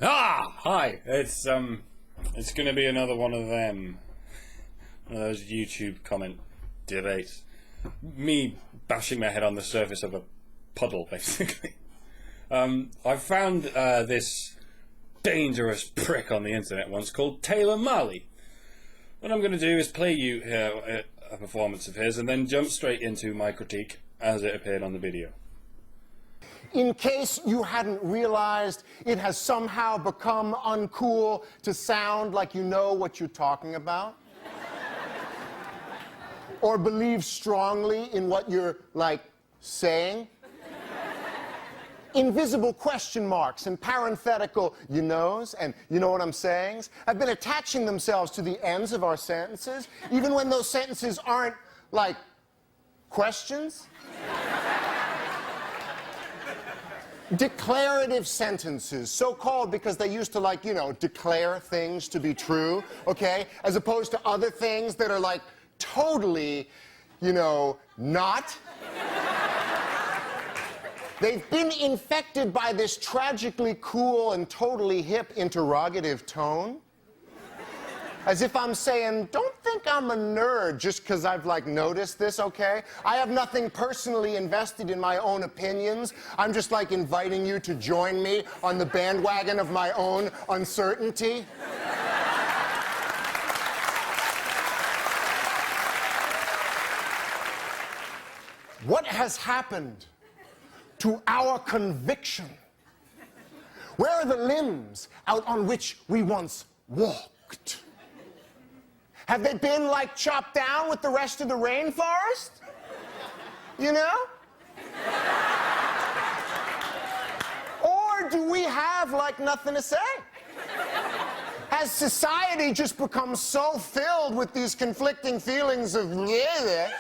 Hi! It's gonna be another one of them. One of those YouTube comment debates. Me bashing my head on the surface of a puddle, basically. I found this dangerous prick on the internet once called Taylor Marley. What I'm gonna do is play you a performance of his and then jump straight into my critique as it appeared on the video. In case you hadn't realized, it has somehow become uncool to sound like you know what you're talking about. Or believe strongly in what you're, saying. Invisible question marks and parenthetical you knows and you know what I'm saying have been attaching themselves to the ends of our sentences, even when those sentences aren't, questions. Declarative sentences, so-called because they used to, declare things to be true, okay? As opposed to other things that are, totally, not. They've been infected by this tragically cool and totally hip interrogative tone. As if I'm saying, don't think I'm a nerd just because I've, noticed this, okay? I have nothing personally invested in my own opinions. I'm just, inviting you to join me on the bandwagon of my own uncertainty. What has happened to our conviction? Where are the limbs out on which we once walked? Have they been, chopped down with the rest of the rainforest? You know? Or do we have, nothing to say? Has society just become so filled with these conflicting feelings of that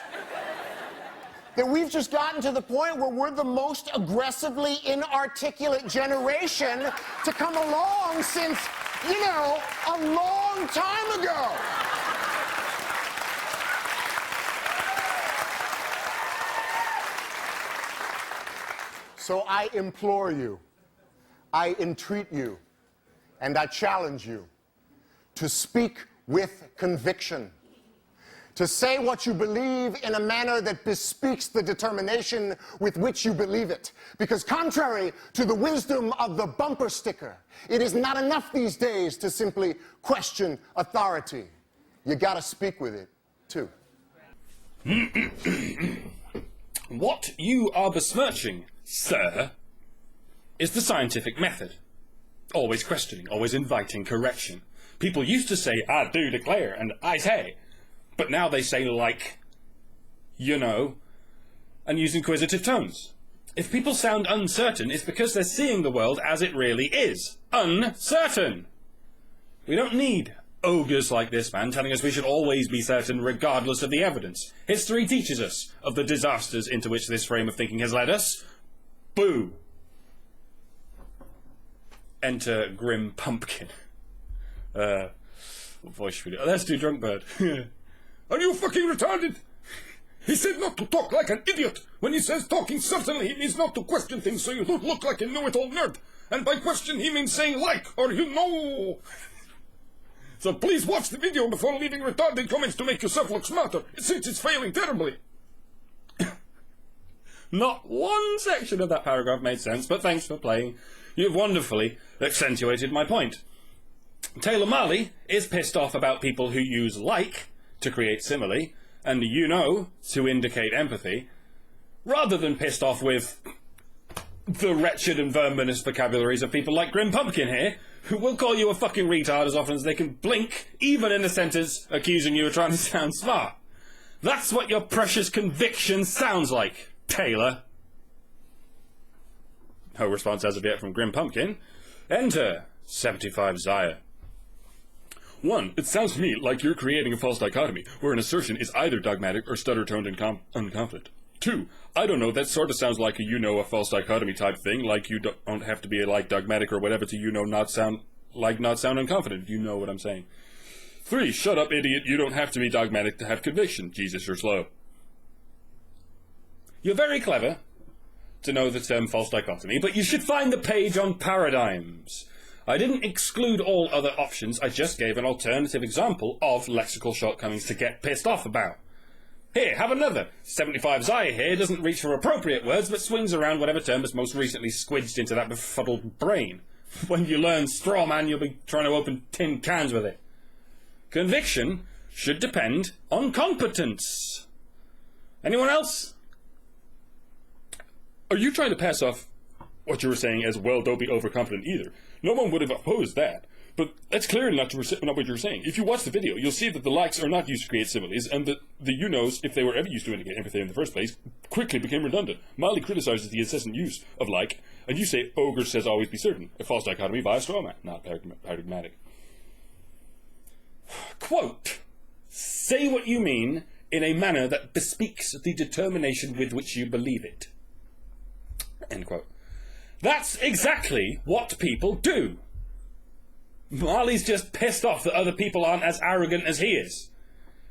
we've just gotten to the point where we're the most aggressively inarticulate generation to come along since, a long time ago? So I implore you, I entreat you, and I challenge you to speak with conviction, to say what you believe in a manner that bespeaks the determination with which you believe it. Because contrary to the wisdom of the bumper sticker, it is not enough these days to simply question authority. You gotta speak with it, too. What you are besmirching, sir, is the scientific method. Always questioning, always inviting correction. People used to say, I do declare, and I say. But now they say, and use inquisitive tones. If people sound uncertain, it's because they're seeing the world as it really is. Uncertain! We don't need ogres like this man telling us we should always be certain regardless of the evidence. History teaches us of the disasters into which this frame of thinking has led us. Boo! Enter Grim Pumpkin. What voice should we do? Let's do Drunk Bird. Are you fucking retarded? He said not to talk like an idiot. When he says talking certainly, he means not to question things so you don't look like a know-it-all nerd. And by question, he means saying or you know. So please watch the video before leaving retarded comments to make yourself look smarter, since it's failing terribly. Not one section of that paragraph made sense, but thanks for playing. You've wonderfully accentuated my point. Taylor Marley is pissed off about people who use to create simile, and to indicate empathy, rather than pissed off with the wretched and verminous vocabularies of people like Grim Pumpkin here, who will call you a fucking retard as often as they can blink, even in a sentence accusing you of trying to sound smart. That's what your precious conviction sounds like, Taylor. No response as of yet from Grim Pumpkin. Enter 75 Zaya. 1. It sounds to me like you're creating a false dichotomy, where an assertion is either dogmatic or stutter-toned and unconfident. 2. I don't know, that sort of sounds like a false dichotomy type thing, like you don't have to be dogmatic or whatever to not sound unconfident, if you know what I'm saying. 3. Shut up, idiot, you don't have to be dogmatic to have conviction. Jesus, you're slow. You're very clever to know the term false dichotomy, but you should find the page on paradigms. I didn't exclude all other options, I just gave an alternative example of lexical shortcomings to get pissed off about. Here, have another. 75 Zaya here doesn't reach for appropriate words, but swings around whatever term is most recently squidged into that befuddled brain. When you learn straw man, you'll be trying to open tin cans with it. Conviction should depend on competence. Anyone else? Are you trying to pass off what you were saying as, well, don't be overconfident either? No one would have opposed that. But that's clearly not what you're saying. If you watch the video, you'll see that the likes are not used to create similes, and that the you-knows, if they were ever used to indicate empathy in the first place, quickly became redundant. Molly criticizes the incessant use of like, and you say ogre says always be certain, a false dichotomy via straw man, not paradigmatic. Quote, say what you mean in a manner that bespeaks the determination with which you believe it. End quote. That's exactly what people do. Marley's just pissed off that other people aren't as arrogant as he is.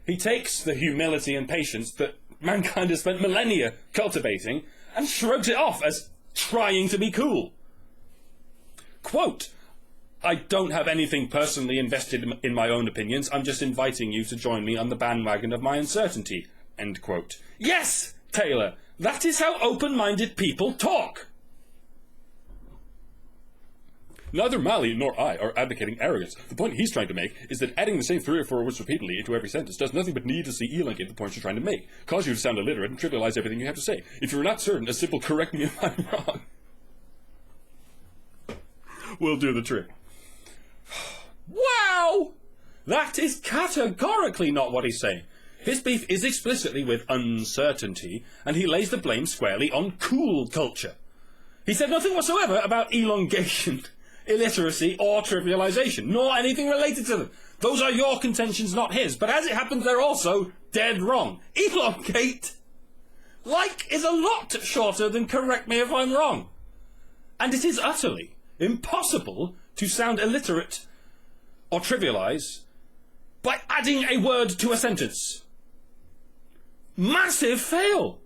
He takes the humility and patience that mankind has spent millennia cultivating and shrugs it off as trying to be cool. Quote, I don't have anything personally invested in my own opinions, I'm just inviting you to join me on the bandwagon of my uncertainty. End quote. Yes, Taylor, that is how open-minded people talk. Neither Malley nor I are advocating arrogance. The point he's trying to make is that adding the same 3 or 4 words repeatedly into every sentence does nothing but needlessly elongate the points you're trying to make, cause you to sound illiterate, and trivialize everything you have to say. If you're not certain, a simple correct me if I'm wrong will do the trick. Wow! That is categorically not what he's saying. His beef is explicitly with uncertainty, and he lays the blame squarely on cool culture. He said nothing whatsoever about elongation, illiteracy, or trivialization, nor anything related to them. Those are your contentions, not his, but as it happens, they're also dead wrong. Elongate, like, is a lot shorter than correct me if I'm wrong. And it is utterly impossible to sound illiterate or trivialize by adding a word to a sentence. Massive fail.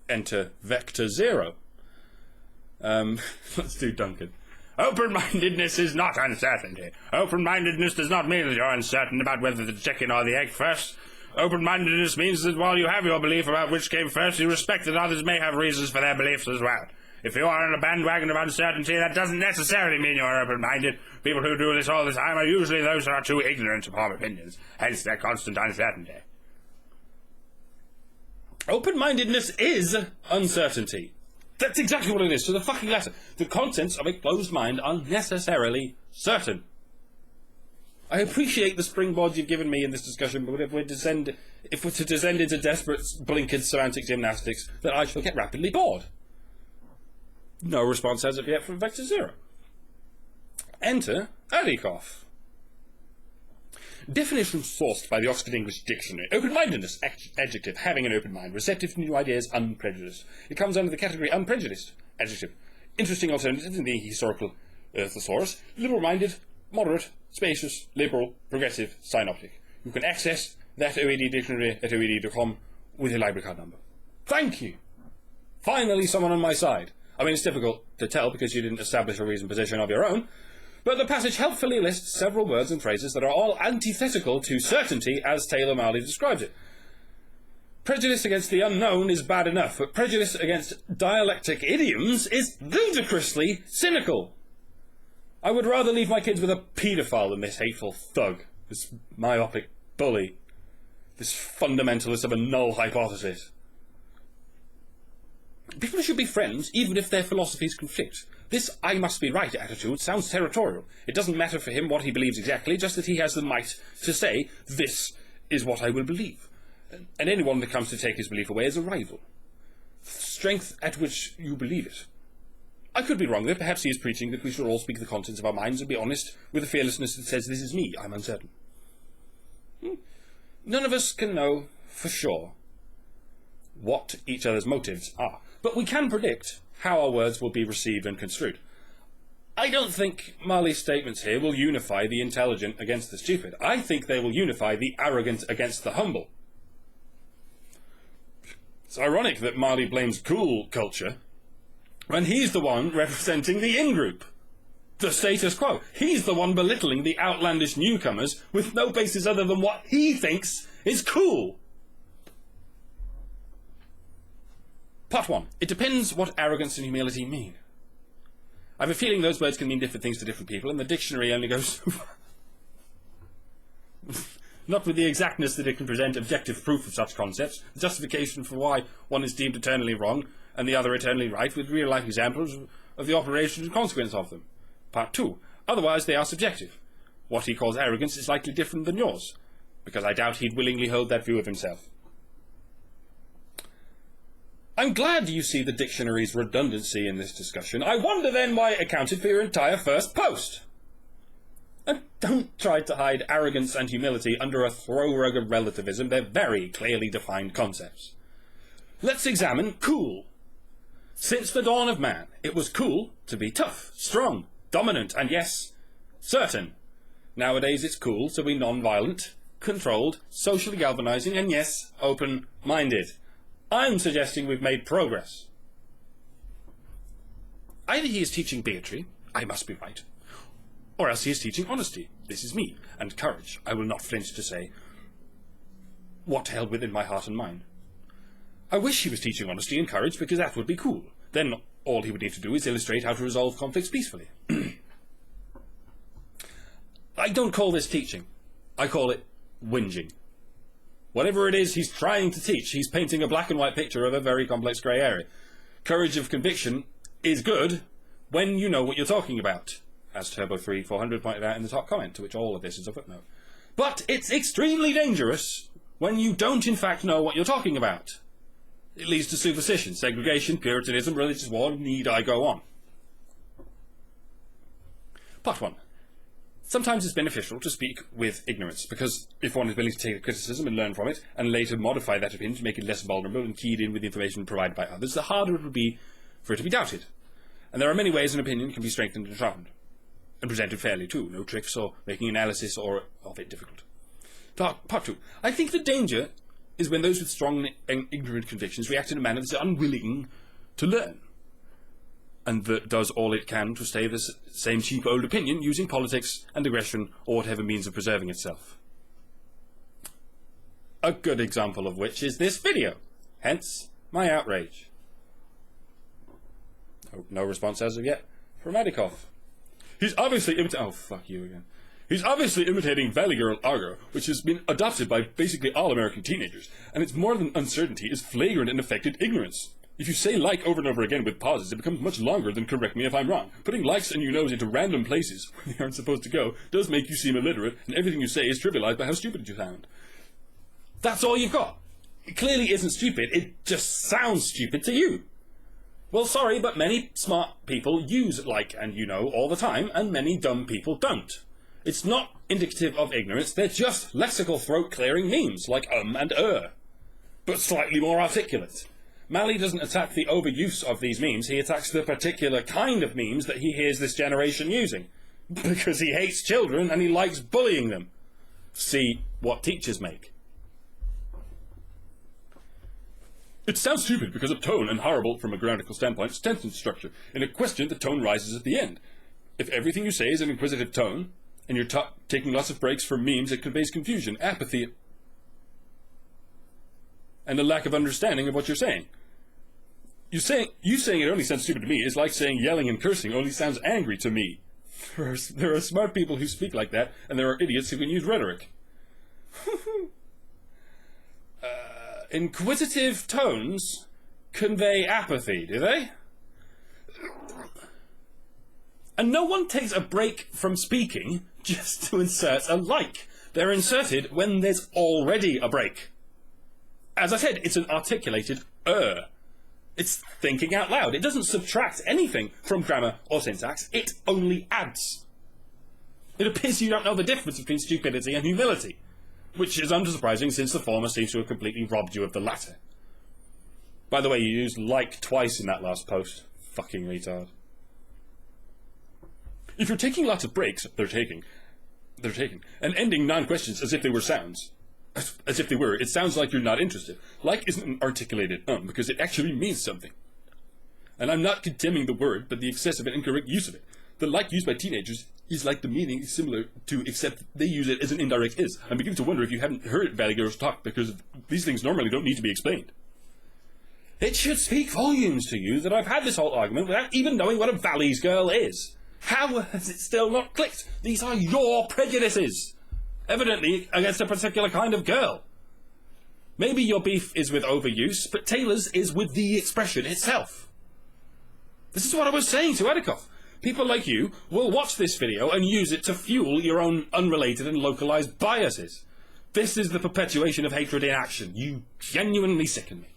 Enter Vector Zero. Let's do Duncan. Open-mindedness is not uncertainty. Open-mindedness does not mean that you're uncertain about whether the chicken or the egg first. Open-mindedness means that while you have your belief about which came first, you respect that others may have reasons for their beliefs as well. If you are on a bandwagon of uncertainty, that doesn't necessarily mean you're open-minded. People who do this all the time are usually those who are too ignorant to form opinions, hence their constant uncertainty. Open-mindedness is uncertainty. That's exactly what it is, to the fucking letter. The contents of a closed mind are necessarily certain. I appreciate the springboard you've given me in this discussion, but if we're to descend into desperate, blinkered semantic gymnastics, then I shall get rapidly bored. No response as of yet from Vector Zero. Enter Adikoff. Definition sourced by the Oxford English Dictionary. Open-mindedness, adjective, having an open mind, receptive to new ideas, unprejudiced. It comes under the category unprejudiced, adjective. Interesting alternative in the historical thesaurus. Liberal-minded, moderate, spacious, liberal, progressive, synoptic. You can access that OED dictionary at oed.com with a library card number. Thank you! Finally someone on my side. I mean, it's difficult to tell because you didn't establish a reasoned position of your own, but the passage helpfully lists several words and phrases that are all antithetical to certainty as Taylor Marley describes it. Prejudice against the unknown is bad enough, but prejudice against dialectic idioms is ludicrously cynical. I would rather leave my kids with a paedophile than this hateful thug, this myopic bully, this fundamentalist of a null hypothesis. People should be friends, even if their philosophies conflict. This I must be right attitude sounds territorial. It doesn't matter for him what he believes exactly, just that he has the might to say, this is what I will believe. And anyone that comes to take his belief away is a rival. Strength at which you believe it. I could be wrong there. Perhaps he is preaching that we should all speak the contents of our minds and be honest with a fearlessness that says, this is me, I'm uncertain. None of us can know for sure what each other's motives are, but we can predict how our words will be received and construed. I don't think Marley's statements here will unify the intelligent against the stupid. I think they will unify the arrogant against the humble. It's ironic that Marley blames cool culture when he's the one representing the in-group, the status quo. He's the one belittling the outlandish newcomers with no basis other than what he thinks is cool. Part 1. It depends what arrogance and humility mean. I have a feeling those words can mean different things to different people, and the dictionary only goes so far. Not with the exactness that it can present objective proof of such concepts, the justification for why one is deemed eternally wrong and the other eternally right, with real-life examples of the operation and consequence of them. Part 2. Otherwise they are subjective. What he calls arrogance is likely different than yours, because I doubt he'd willingly hold that view of himself. I'm glad you see the dictionary's redundancy in this discussion. I wonder then why it accounted for your entire first post. And don't try to hide arrogance and humility under a throw-rug of relativism. They're very clearly defined concepts. Let's examine cool. Since the dawn of man, it was cool to be tough, strong, dominant, and yes, certain. Nowadays it's cool to be non-violent, controlled, socially galvanizing, and yes, open-minded. I'm suggesting we've made progress. Either he is teaching bigotry, I must be right, or else he is teaching honesty, this is me, and courage, I will not flinch to say what held within my heart and mind. I wish he was teaching honesty and courage, because that would be cool. Then all he would need to do is illustrate how to resolve conflicts peacefully. I don't call this teaching. I call it whinging. Whatever it is he's trying to teach, he's painting a black and white picture of a very complex grey area. Courage of conviction is good when you know what you're talking about, as Turbo3400 pointed out in the top comment, to which all of this is a footnote. But it's extremely dangerous when you don't in fact know what you're talking about. It leads to superstition, segregation, puritanism, religious war, need I go on. Part 1. Sometimes it's beneficial to speak with ignorance, because if one is willing to take a criticism and learn from it, and later modify that opinion to make it less vulnerable and keyed in with the information provided by others, the harder it would be for it to be doubted. And there are many ways an opinion can be strengthened and sharpened. And presented fairly too, no tricks or making analysis of it difficult. Part 2. I think the danger is when those with strong and ignorant convictions react in a manner that is unwilling to learn, and that does all it can to stay the same cheap old opinion, using politics and aggression or whatever means of preserving itself. A good example of which is this video, hence my outrage. No response as of yet from Adikov. He's obviously imitating... Oh, fuck you again. He's obviously imitating Valley Girl Argo, which has been adopted by basically all American teenagers, and it's more than uncertainty, it's flagrant and affected ignorance. If you say like over and over again with pauses, it becomes much longer than correct me if I'm wrong. Putting likes and you knows into random places where they aren't supposed to go does make you seem illiterate, and everything you say is trivialized by how stupid you sound. That's all you've got. It clearly isn't stupid, it just sounds stupid to you. Well, sorry, but many smart people use like and you know all the time, and many dumb people don't. It's not indicative of ignorance, they're just lexical throat-clearing memes, like and but slightly more articulate. Malley doesn't attack the overuse of these memes, he attacks the particular kind of memes that he hears this generation using. Because he hates children and he likes bullying them. See what teachers make. It sounds stupid because of tone and horrible, from a grammatical standpoint, sentence structure. In a question, the tone rises at the end. If everything you say is an inquisitive tone, and you're taking lots of breaks from memes, it conveys confusion, apathy, and a lack of understanding of what you're saying. You saying it only sounds stupid to me is like saying yelling and cursing only sounds angry to me. There are smart people who speak like that, and there are idiots who can use rhetoric. Inquisitive tones convey apathy, do they? And no one takes a break from speaking just to insert a like. They're inserted when there's already a break. As I said, it's an articulated It's thinking out loud. It doesn't subtract anything from grammar or syntax. It only adds. It appears you don't know the difference between stupidity and humility, which is unsurprising since the former seems to have completely robbed you of the latter. By the way, you used like twice in that last post. Fucking retard. If you're taking lots of breaks, they're taking, and ending non-questions as if they were sounds. As if they were, it sounds like you're not interested. Like isn't an articulated because it actually means something. And I'm not condemning the word, but the excessive and incorrect use of it. The like used by teenagers is like the meaning similar to, except they use it as an indirect is. I'm beginning to wonder if you haven't heard Valley Girls talk, because these things normally don't need to be explained. It should speak volumes to you that I've had this whole argument without even knowing what a Valley's girl is. How has it still not clicked? These are your prejudices. Evidently against a particular kind of girl. Maybe your beef is with overuse, but Taylor's is with the expression itself. This is what I was saying to Edikoff. People like you will watch this video and use it to fuel your own unrelated and localized biases. This is the perpetuation of hatred in action. You genuinely sicken me.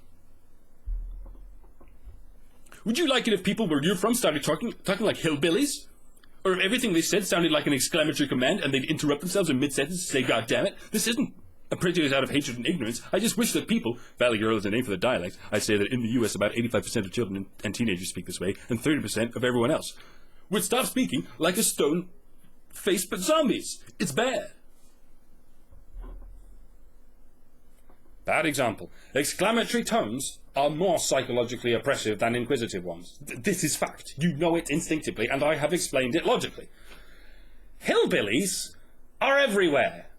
Would you like it if people where you're from started talking like hillbillies? Or if everything they said sounded like an exclamatory command and they'd interrupt themselves in mid-sentence and say, God damn it, this isn't a prejudice out of hatred and ignorance. I just wish that people, Valley Girl is a name for the dialect, I say that in the US about 85% of children and teenagers speak this way, and 30% of everyone else, would stop speaking like a stone-faced but zombies. It's bad. Bad example. Exclamatory tones are more psychologically oppressive than inquisitive ones. This is fact. You know it instinctively, and I have explained it logically. Hillbillies are everywhere.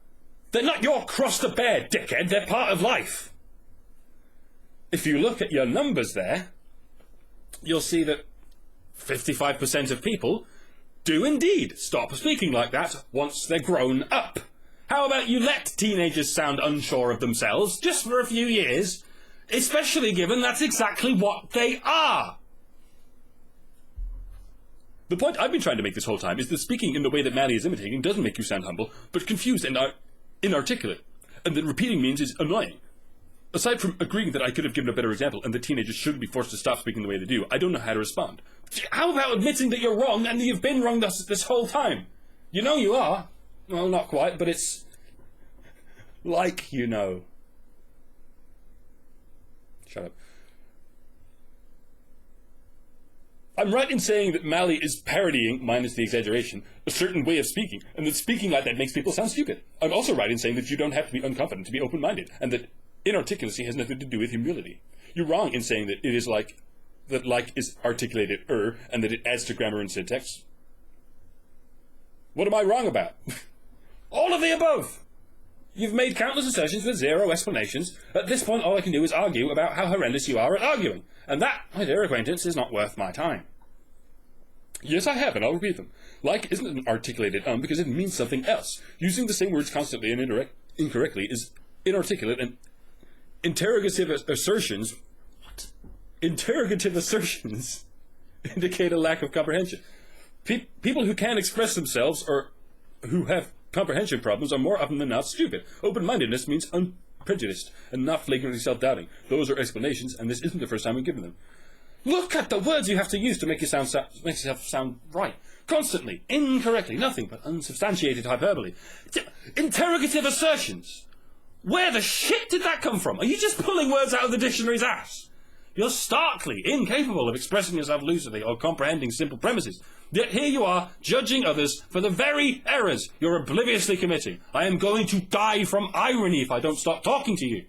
They're not your cross to bear, dickhead. They're part of life. If you look at your numbers there, you'll see that 55% of people do indeed stop speaking like that once they're grown up. How about you let teenagers sound unsure of themselves just for a few years, especially given that's exactly what they are? The point I've been trying to make this whole time is that speaking in the way that Maddie is imitating doesn't make you sound humble, but confused and inarticulate, and that repeating means is annoying. Aside from agreeing that I could have given a better example and that teenagers shouldn't be forced to stop speaking the way they do, I don't know how to respond. How about admitting that you're wrong and that you've been wrong this whole time? You know you are. Well, not quite, but it's like you know. Shut up. I'm right in saying that Mally is parodying, minus the exaggeration, a certain way of speaking, and that speaking like that makes people sound stupid. I'm also right in saying that you don't have to be unconfident to be open-minded, and that inarticulacy has nothing to do with humility. You're wrong in saying that it is like, that like is articulated and that it adds to grammar and syntax. What am I wrong about? All of the above! You've made countless assertions with zero explanations. At this point, all I can do is argue about how horrendous you are at arguing. And that, my dear acquaintance, is not worth my time. Yes, I have, and I'll repeat them. Like isn't an articulated because it means something else. Using the same words constantly and incorrectly is inarticulate, and interrogative assertions... What? Interrogative assertions indicate a lack of comprehension. People who can't express themselves or who have comprehension problems are more often than not stupid. Open-mindedness means unprejudiced and not flagrantly self-doubting. Those are explanations, and this isn't the first time we've given them. Look at the words you have to use to make yourself sound right. Constantly, incorrectly, nothing but unsubstantiated hyperbole. Interrogative assertions. Where the shit did that come from? Are you just pulling words out of the dictionary's ass? You're starkly incapable of expressing yourself lucidly or comprehending simple premises. Yet here you are, judging others for the very errors you're obliviously committing. I am going to die from irony if I don't stop talking to you.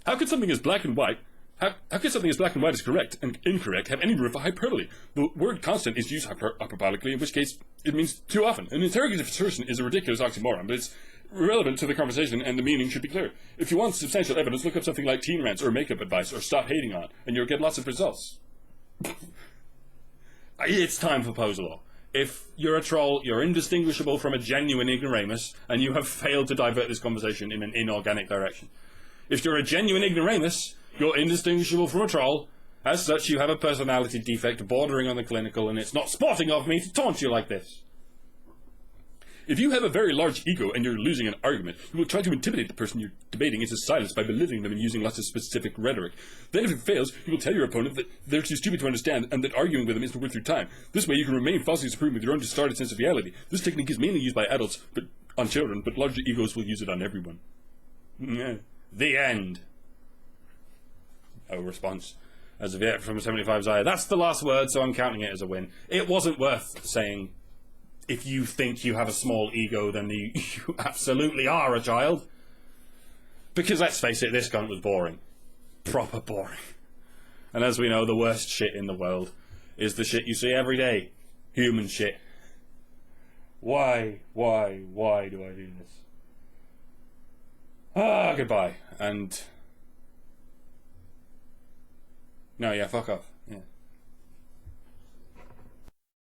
How could something as black and white as correct and incorrect have any room for hyperbole? The word constant is used hyperbolically, in which case it means too often. An interrogative assertion is a ridiculous oxymoron, but it's relevant to the conversation and the meaning should be clear. If you want substantial evidence, look up something like teen rants or makeup advice or stop hating on, and you'll get lots of results. It's time for pose law. If you're a troll, you're indistinguishable from a genuine ignoramus, and you have failed to divert this conversation in an inorganic direction. If you're a genuine ignoramus, you're indistinguishable from a troll. As such, you have a personality defect bordering on the clinical, and it's not sporting of me to taunt you like this. If you have a very large ego and you're losing an argument, you will try to intimidate the person you're debating into silence by belittling them and using lots of specific rhetoric. Then if it fails, you will tell your opponent that they're too stupid to understand and that arguing with them isn't worth your time. This way you can remain falsely supreme with your own distorted sense of reality. This technique is mainly used by adults on children, but larger egos will use it on everyone. The end. No response. As of yet from 75's eye. That's the last word, so I'm counting it as a win. It wasn't worth saying, if you think you have a small ego, then you absolutely are a child. Because let's face it, this cunt was boring. Proper boring. And as we know, the worst shit in the world is the shit you see every day. Human shit. Why do I do this? Goodbye. And... No, yeah, fuck off. Yeah.